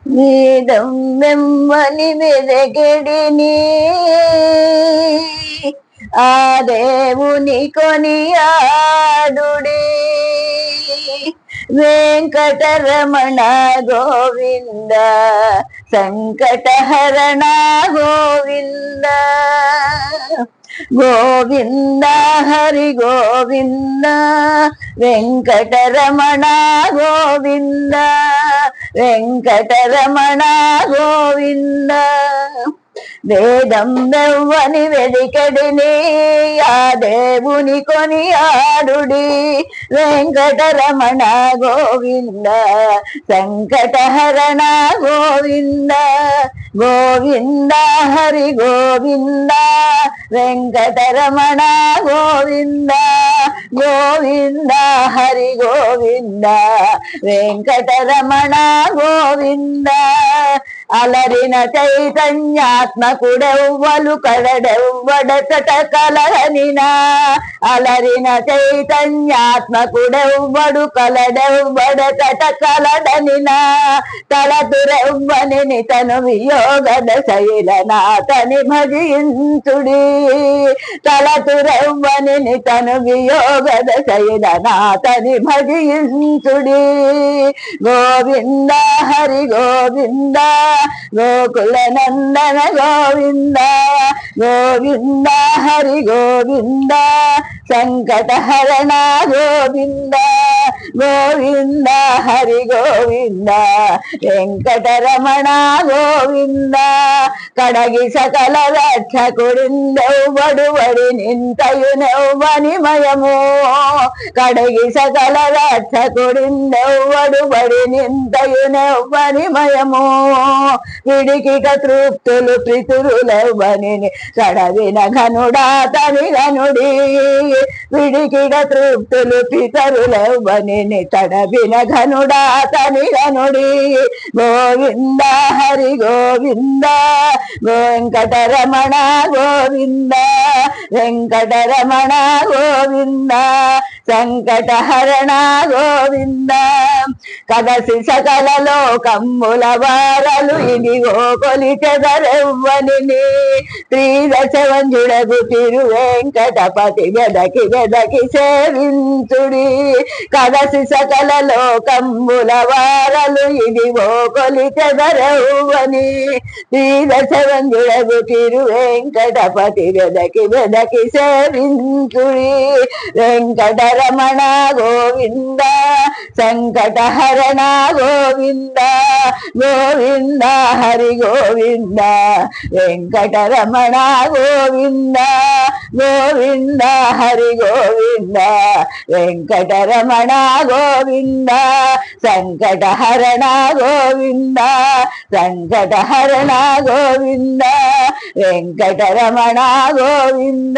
వేదం వెమ్మని వెదగడిని ఆ దేవుని కొనియాడుడి వెంకటరమణ గోవింద సంకటహరణ గోవింద గోవింద హరి గోవింద వెంకటరమణ గోవింద వెంకటరమణ గోవింద వేదం వెవ్వని వెదికడిని ఆ దేవుని కొనియాడుడి వెంకటరమణ గోవింద సంకటహరణ గోవింద గోవింద హరి గోవింద వెంకటరమణ గోవింద గోవింద హరి గోవింద వెంకటరమణ గోవింద అలరిన చైతన్యాత్మకుడెవ్వలు కడడెవ్వడచట కలహనినా అలరిన చైతన్యాత్మకుడెవ్వడు కలడెవ్వడచట కలడనినా తలతురెవ్వని తను వియోగద శైలనాథని భజించుడి తలతురెవ్వని తను వియోగద శైలనాథని భజించుడి గోవింద హరి గోవింద గోకుల నందన గోవింద గోవింద హరి గోవింద సంకటహరణ గోవింద గోవింద హరి గోవింద వెంకటరమణ గోవింద కడగి సకల రక్షకుడిందెవ్వడువడి నింతయునెవ్వనిమయము కడగి సకల రక్షకుడిందెవ్వడువడి నింతయునెవ్వనిమయము విడికిట తృప్తులు పితురులెవ్వని కడవిన ఘనుడా తని ఘనుడి విడికిట తృప్తులు పితరులెవ్వని తడవిన ఘనుడా తని ఘనుడి గోవింద హరి గోవింద వెంకటరమణ గోవింద వెంకటరమణ గోవింద సంకటహరణ గోవింద కదసి సకల లోకమ్ముల వారలు ఇదిగో కొలిచెదరెవ్వని త్రిదశవంజుడగు తిరు వెంకటపతి వెదకి వెదకి సేవించుడి కదసి సకల లోకమ్ముల వారలు ఇదిగో కొలిచెదరెవ్వని త్రిదశవంజుడగు తిరు వెంకటపతి వెదకి వెదకి సేవించుడి వెంకటరమణ గోవింద సంకటహరణ గోవింద గోవింద హరి గోవింద వెంకటరమణ గోవింద గోవింద హరి గోవింద వెంకటరమణ గోవింద సంకటహరణ గోవింద సంకటహరణ గోవింద వెంకటరమణ గోవింద